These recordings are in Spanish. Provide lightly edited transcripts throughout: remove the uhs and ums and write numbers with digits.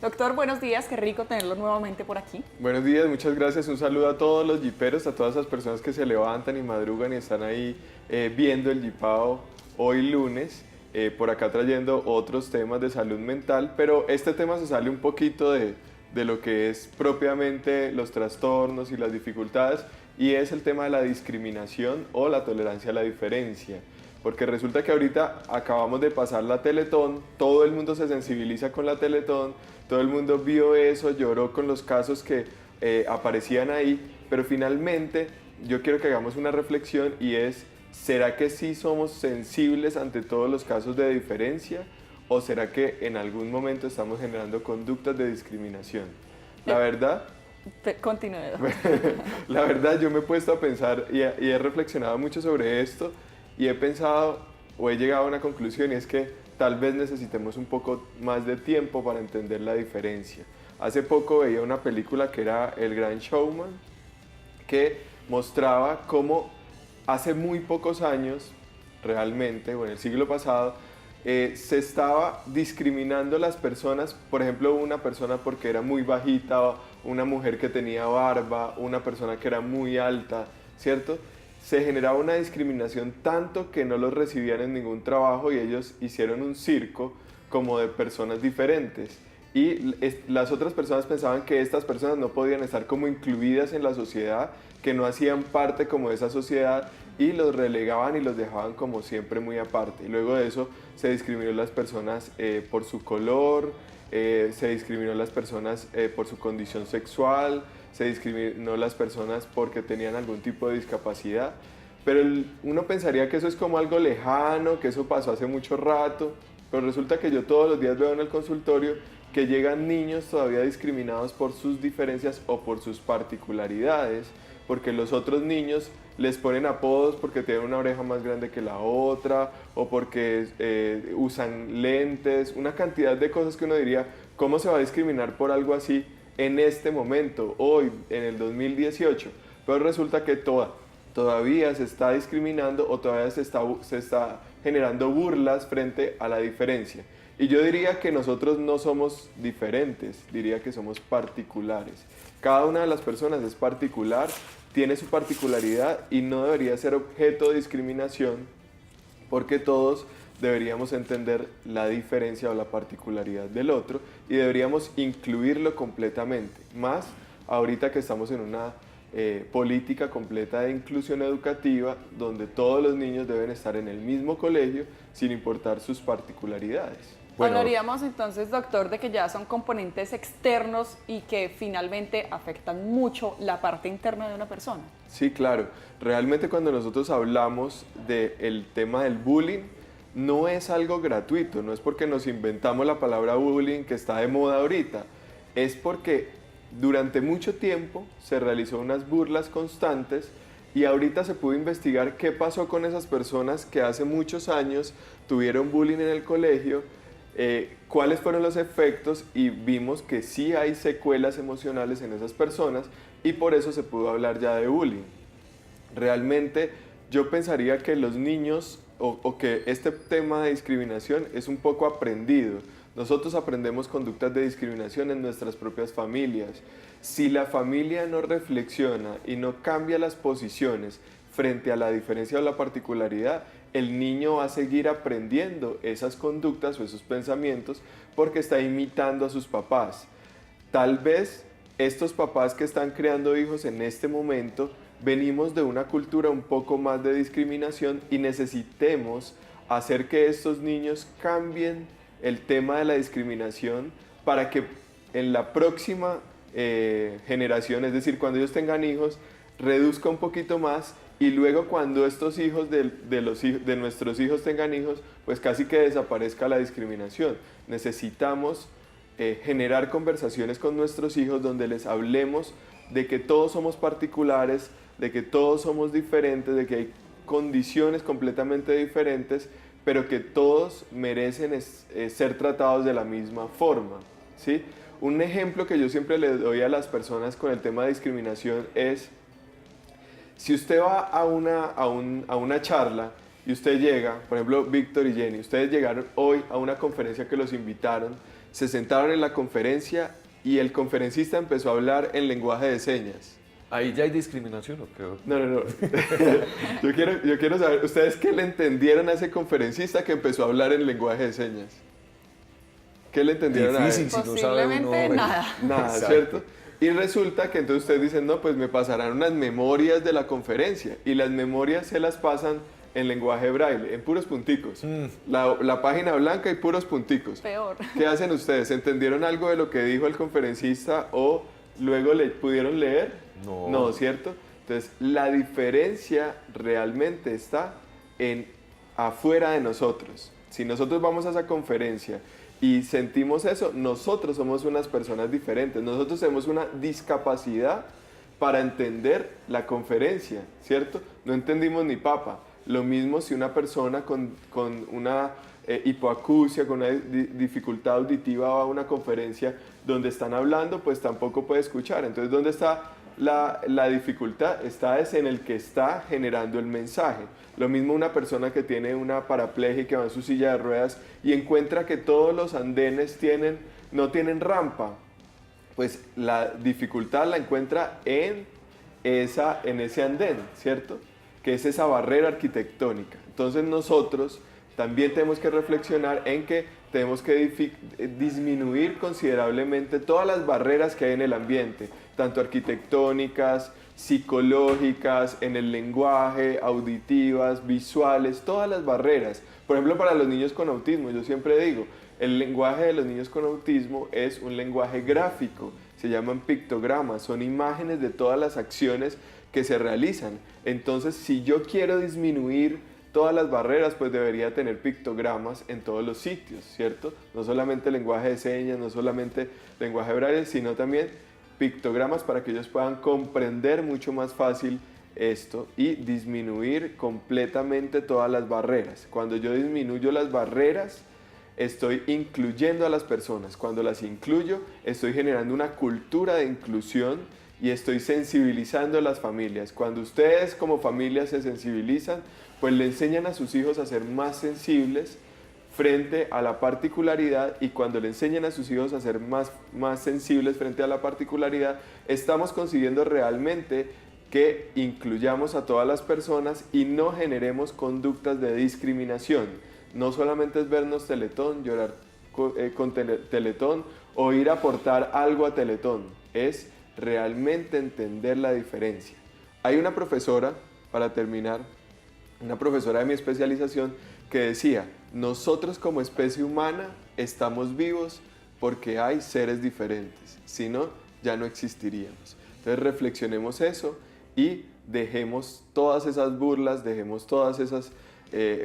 Doctor, buenos días, qué rico tenerlo nuevamente por aquí. Buenos días, muchas gracias. Un saludo a todos los jiperos, a todas esas personas que se levantan y madrugan y están ahí viendo el jipao hoy lunes. Por acá trayendo otros temas de salud mental, pero este tema se sale un poquito de lo que es propiamente los trastornos y las dificultades, y es el tema de la discriminación o la tolerancia a la diferencia. Porque resulta que ahorita acabamos de pasar la Teletón, todo el mundo se sensibiliza con la Teletón, todo el mundo vio eso, lloró con los casos que aparecían ahí, pero finalmente yo quiero que hagamos una reflexión y es, ¿será que sí somos sensibles ante todos los casos de diferencia? ¿O será que en algún momento estamos generando conductas de discriminación? La verdad, Continúe. la verdad yo me he puesto a pensar y he reflexionado mucho sobre esto y he pensado o he llegado a una conclusión, y es que tal vez necesitemos un poco más de tiempo para entender la diferencia. Hace poco veía una película que era El Gran Showman, que mostraba cómo hace muy pocos años, realmente, o en el siglo pasado, se estaba discriminando las personas, por ejemplo, una persona porque era muy bajita, una mujer que tenía barba, una persona que era muy alta, ¿cierto? Se generaba una discriminación tanto que no los recibían en ningún trabajo y ellos hicieron un circo como de personas diferentes. Y las otras personas pensaban que estas personas no podían estar como incluidas en la sociedad, que no hacían parte como de esa sociedad, y los relegaban y los dejaban como siempre muy aparte. Y luego de eso se discriminó a las personas por su color, se discriminó a las personas por su condición sexual, se discriminó a las personas porque tenían algún tipo de discapacidad. Pero uno pensaría que eso es como algo lejano, que eso pasó hace mucho rato, pero resulta que yo todos los días veo en el consultorio que llegan niños todavía discriminados por sus diferencias o por sus particularidades, porque los otros niños les ponen apodos porque tienen una oreja más grande que la otra, o porque usan lentes, una cantidad de cosas que uno diría, ¿cómo se va a discriminar por algo así en este momento, hoy, en el 2018? Pero resulta que todavía se está discriminando o todavía se está generando burlas frente a la diferencia. Y yo diría que nosotros no somos diferentes, diría que somos particulares. Cada una de las personas es particular, tiene su particularidad y no debería ser objeto de discriminación, porque todos deberíamos entender la diferencia o la particularidad del otro y deberíamos incluirlo completamente. Más ahorita que estamos en una política completa de inclusión educativa, donde todos los niños deben estar en el mismo colegio sin importar sus particularidades. Bueno, Hablaríamos entonces, doctor, de que ya son componentes externos y que finalmente afectan mucho la parte interna de una persona. sí, claro. Realmente cuando nosotros hablamos del tema del bullying, no es algo gratuito, no es porque nos inventamos la palabra bullying que está de moda ahorita, es porque durante mucho tiempo se realizó unas burlas constantes y ahorita se pudo investigar qué pasó con esas personas que hace muchos años tuvieron bullying en el colegio, cuáles fueron los efectos, y vimos que sí hay secuelas emocionales en esas personas y por eso se pudo hablar ya de bullying. Realmente yo pensaría que los niños o que este tema de discriminación es un poco aprendido. Nosotros aprendemos conductas de discriminación en nuestras propias familias. Si la familia no reflexiona y no cambia las posiciones frente a la diferencia o la particularidad, el niño va a seguir aprendiendo esas conductas o esos pensamientos porque está imitando a sus papás. Tal vez estos papás que están creando hijos en este momento venimos de una cultura un poco más de discriminación y necesitemos hacer que estos niños cambien el tema de la discriminación para que en la próxima generación, es decir, cuando ellos tengan hijos, reduzca un poquito más, y luego cuando estos hijos de nuestros hijos tengan hijos, pues casi que desaparezca la discriminación. Necesitamos generar conversaciones con nuestros hijos donde les hablemos de que todos somos particulares, de que todos somos diferentes, de que hay condiciones completamente diferentes, pero que todos merecen ser tratados de la misma forma, ¿sí? Un ejemplo que yo siempre le doy a las personas con el tema de discriminación es, si usted va a una charla y usted llega, por ejemplo, Víctor y Jenny, ustedes llegaron hoy a una conferencia que los invitaron, se sentaron en la conferencia y el conferencista empezó a hablar en lenguaje de señas. ¿Ahí ya hay discriminación o qué? No. yo quiero saber, ¿ustedes qué le entendieron a ese conferencista que empezó a hablar en lenguaje de señas? ¿Qué le entendieron a él? Difícil si no sabe uno. Posiblemente nada. Nada, Exacto. ¿cierto? Y resulta que entonces ustedes dicen, no, pues me pasarán unas memorias de la conferencia. Y las memorias se las pasan en lenguaje braille, en puros punticos. La página blanca y puros punticos. Peor. ¿Qué hacen ustedes? ¿Entendieron algo de lo que dijo el conferencista o luego le pudieron leer? No. No, ¿cierto? Entonces, la diferencia realmente está en afuera de nosotros. Si nosotros vamos a esa conferencia y sentimos eso, nosotros somos unas personas diferentes. Nosotros tenemos una discapacidad para entender la conferencia, ¿cierto? No entendimos ni papa. Lo mismo si una persona con una hipoacusia, con una dificultad auditiva va a una conferencia donde están hablando, pues tampoco puede escuchar. Entonces, ¿dónde está la dificultad? Está es en el que está generando el mensaje. Lo mismo una persona que tiene una paraplegia y que va en su silla de ruedas y encuentra que todos los andenes no tienen rampa. Pues la dificultad la encuentra en ese andén, ¿cierto? Que es esa barrera arquitectónica. Entonces nosotros también tenemos que reflexionar en que tenemos que disminuir considerablemente todas las barreras que hay en el ambiente, tanto arquitectónicas, psicológicas, en el lenguaje, auditivas, visuales, todas las barreras. Por ejemplo, para los niños con autismo, yo siempre digo, el lenguaje de los niños con autismo es un lenguaje gráfico, se llaman pictogramas, son imágenes de todas las acciones que se realizan. Entonces, si yo quiero disminuir todas las barreras, pues debería tener pictogramas en todos los sitios, ¿cierto? No solamente lenguaje de señas, no solamente lenguaje braille, sino también pictogramas para que ellos puedan comprender mucho más fácil esto y disminuir completamente todas las barreras. Cuando yo disminuyo las barreras, estoy incluyendo a las personas. Cuando las incluyo, estoy generando una cultura de inclusión y estoy sensibilizando a las familias. Cuando ustedes como familia se sensibilizan, pues le enseñan a sus hijos a ser más sensibles frente a la particularidad, y cuando le enseñan a sus hijos a ser más sensibles frente a la particularidad, estamos consiguiendo realmente que incluyamos a todas las personas y no generemos conductas de discriminación. No solamente es vernos Teletón, llorar con Teletón o ir a aportar algo a Teletón, es realmente entender la diferencia. Hay una profesora, para terminar, una profesora de mi especialización que decía, nosotros como especie humana estamos vivos porque hay seres diferentes, si no, ya no existiríamos. Entonces reflexionemos eso y dejemos todas esas burlas, dejemos todas esas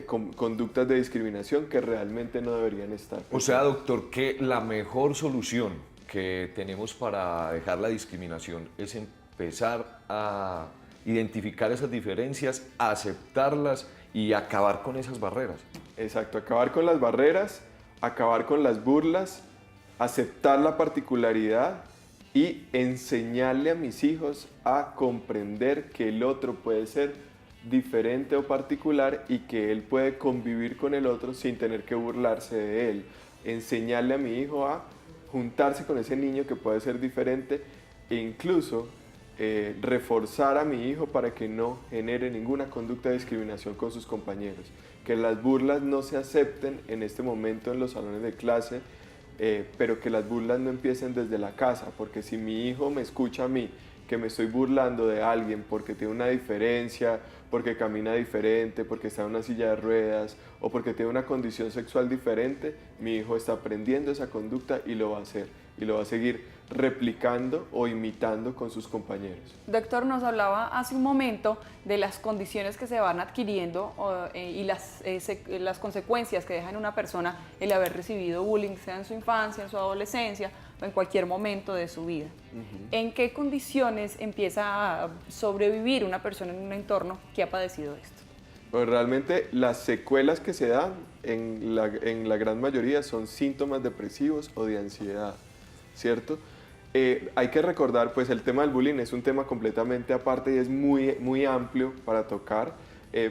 conductas de discriminación que realmente no deberían estar. O sea, doctor, que la mejor solución que tenemos para dejar la discriminación es empezar a identificar esas diferencias, aceptarlas y acabar con esas barreras. Exacto, acabar con las barreras, acabar con las burlas, aceptar la particularidad y enseñarle a mis hijos a comprender que el otro puede ser diferente o particular y que él puede convivir con el otro sin tener que burlarse de él. Enseñarle a mi hijo a juntarse con ese niño que puede ser diferente e incluso reforzar a mi hijo para que no genere ninguna conducta de discriminación con sus compañeros. Que las burlas no se acepten en este momento en los salones de clase, pero que las burlas no empiecen desde la casa, porque si mi hijo me escucha a mí que me estoy burlando de alguien porque tiene una diferencia, porque camina diferente, porque está en una silla de ruedas o porque tiene una condición sexual diferente, mi hijo está aprendiendo esa conducta y lo va a hacer y lo va a seguir replicando o imitando con sus compañeros. Doctor, nos hablaba hace un momento de las condiciones que se van adquiriendo y las consecuencias que deja en una persona el haber recibido bullying, sea en su infancia, en su adolescencia o en cualquier momento de su vida. ¿En qué condiciones empieza a sobrevivir una persona en un entorno que ha padecido esto? Pues realmente las secuelas que se dan en la gran mayoría son síntomas depresivos o de ansiedad, ¿cierto? Hay que recordar, pues el tema del bullying es un tema completamente aparte y es muy amplio para tocar,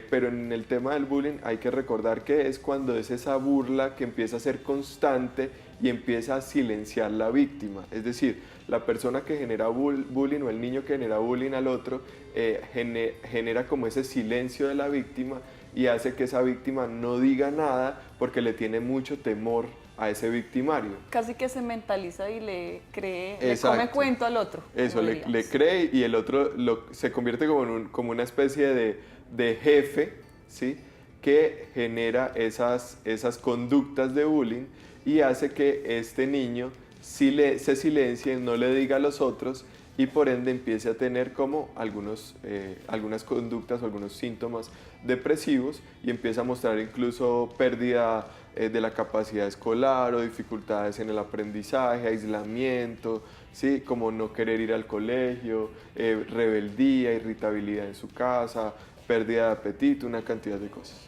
pero en el tema del bullying hay que recordar que es cuando es esa burla que empieza a ser constante y empieza a silenciar la víctima. Es decir, la persona que genera bullying o el niño que genera bullying al otro genera como ese silencio de la víctima y hace que esa víctima no diga nada porque le tiene mucho temor a ese victimario. Casi que se mentaliza y le cree, Exacto. le come cuento al otro. Eso, le cree y el otro se convierte como una especie de jefe, ¿sí? Que genera esas conductas de bullying y hace que este niño se silencie, no le diga a los otros y por ende empiece a tener como algunas conductas o algunos síntomas depresivos y empieza a mostrar incluso pérdida de la capacidad escolar o dificultades en el aprendizaje, aislamiento, ¿sí? Como no querer ir al colegio, rebeldía, irritabilidad en su casa, pérdida de apetito, una cantidad de cosas.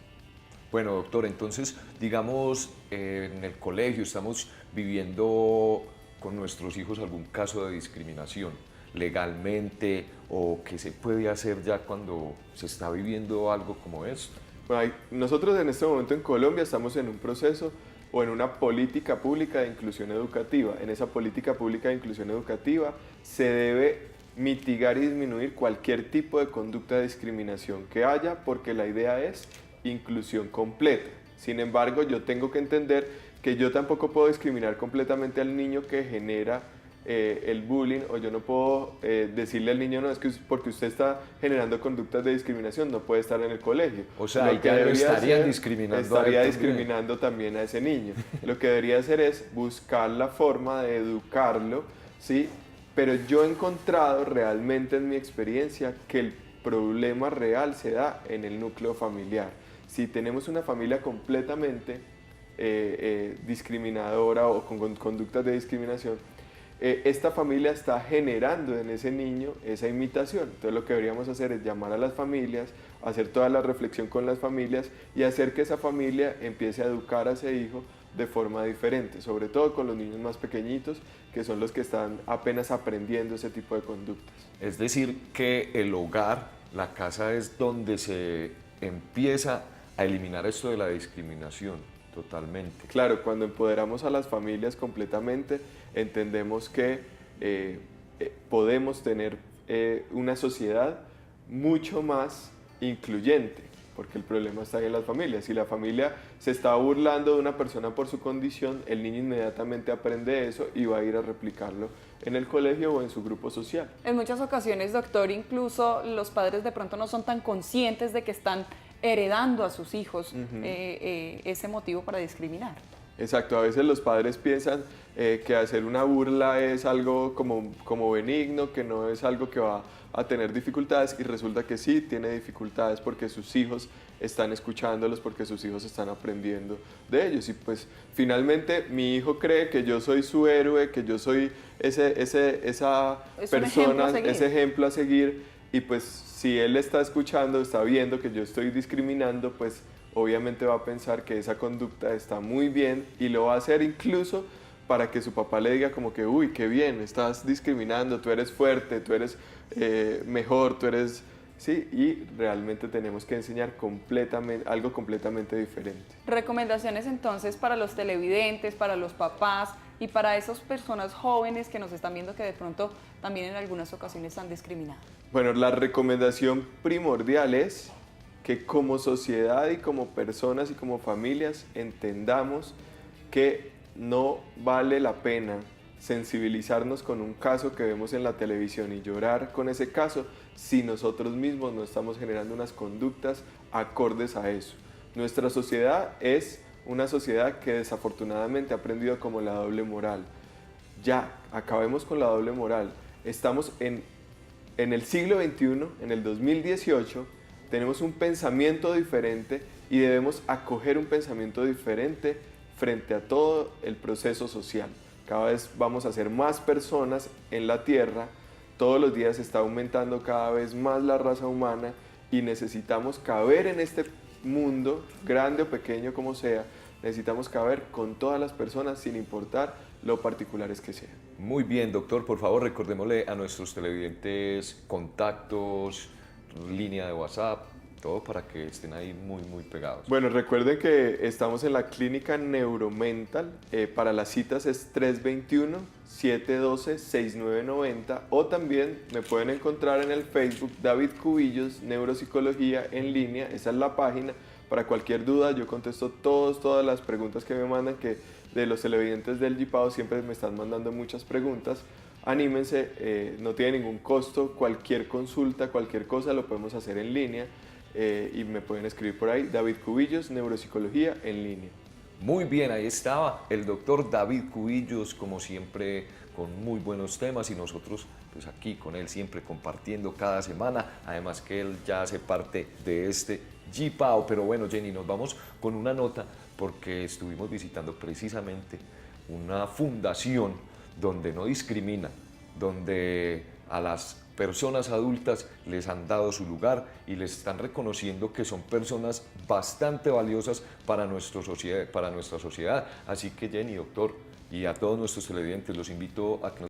Bueno, doctor, entonces, digamos, en el colegio estamos viviendo con nuestros hijos algún caso de discriminación legalmente o qué se puede hacer ya cuando se está viviendo algo como esto. Bueno, nosotros en este momento en Colombia estamos en un proceso o en una política pública de inclusión educativa. En esa política pública de inclusión educativa se debe mitigar y disminuir cualquier tipo de conducta de discriminación que haya porque la idea es inclusión completa. Sin embargo, yo tengo que entender que yo tampoco puedo discriminar completamente al niño que genera el bullying, o yo no puedo decirle al niño, no, es que porque usted está generando conductas de discriminación, no puede estar en el colegio. O sea, ya lo estarían discriminando. Estaría discriminando también a ese niño. Lo que debería hacer es buscar la forma de educarlo, ¿sí? Pero yo he encontrado realmente en mi experiencia que el problema real se da en el núcleo familiar. Si tenemos una familia completamente discriminadora o con conductas de discriminación, esta familia está generando en ese niño esa imitación. Entonces lo que deberíamos hacer es llamar a las familias, hacer toda la reflexión con las familias y hacer que esa familia empiece a educar a ese hijo de forma diferente, sobre todo con los niños más pequeñitos, que son los que están apenas aprendiendo ese tipo de conductas. Es decir, que el hogar, la casa es donde se empieza a eliminar esto de la discriminación. Totalmente. Claro, cuando empoderamos a las familias completamente, entendemos que podemos tener una sociedad mucho más incluyente, porque el problema está en las familias. Si la familia se está burlando de una persona por su condición, el niño inmediatamente aprende eso y va a ir a replicarlo en el colegio o en su grupo social. En muchas ocasiones, doctor, incluso los padres de pronto no son tan conscientes de que están heredando a sus hijos ese motivo para discriminar. Exacto, a veces los padres piensan que hacer una burla es algo como benigno, que no es algo que va a tener dificultades y resulta que sí tiene dificultades porque sus hijos están escuchándolos, porque sus hijos están aprendiendo de ellos y pues finalmente mi hijo cree que yo soy su héroe, que yo soy esa persona, ese ejemplo a seguir y pues si él está escuchando, está viendo que yo estoy discriminando, pues obviamente va a pensar que esa conducta está muy bien y lo va a hacer incluso para que su papá le diga como que, uy, qué bien, estás discriminando, tú eres fuerte, tú eres mejor, tú eres... Sí, y realmente tenemos que enseñar algo completamente diferente. Recomendaciones entonces para los televidentes, para los papás y para esas personas jóvenes que nos están viendo que de pronto también en algunas ocasiones están discriminadas. Bueno, la recomendación primordial es que como sociedad y como personas y como familias entendamos que no vale la pena sensibilizarnos con un caso que vemos en la televisión y llorar con ese caso si nosotros mismos no estamos generando unas conductas acordes a eso. Nuestra sociedad es una sociedad que desafortunadamente ha aprendido como la doble moral. Ya, acabemos con la doble moral. Estamos en el siglo XXI, en el 2018, tenemos un pensamiento diferente y debemos acoger un pensamiento diferente frente a todo el proceso social. Cada vez vamos a ser más personas en la Tierra, todos los días está aumentando cada vez más la raza humana y necesitamos caber en este mundo, grande o pequeño como sea, necesitamos caber con todas las personas sin importar lo particulares que sean. Muy bien, doctor, por favor recordémosle a nuestros televidentes contactos, línea de WhatsApp. todo para que estén ahí muy pegados. Bueno, recuerden que estamos en la clínica Neuromental. Para las citas es 321-712-6990 o también me pueden encontrar en el Facebook David Cubillos, Neuropsicología en línea. Esa es la página. Para cualquier duda yo contesto todas las preguntas que me mandan, que de los televidentes del GPAO siempre me están mandando muchas preguntas. Anímense, no tiene ningún costo, cualquier consulta, cualquier cosa lo podemos hacer en línea. Y me pueden escribir por ahí, David Cubillos, Neuropsicología en línea. Muy bien, ahí estaba el doctor David Cubillos, como siempre, con muy buenos temas y nosotros pues aquí con él siempre compartiendo cada semana, además que él ya hace parte de este GPAO. Pero bueno, Jenny, nos vamos con una nota porque estuvimos visitando precisamente una fundación donde no discrimina, donde a las personas adultas les han dado su lugar y les están reconociendo que son personas bastante valiosas para nuestra sociedad. Así que Jenny, doctor, y a todos nuestros televidentes los invito a que nos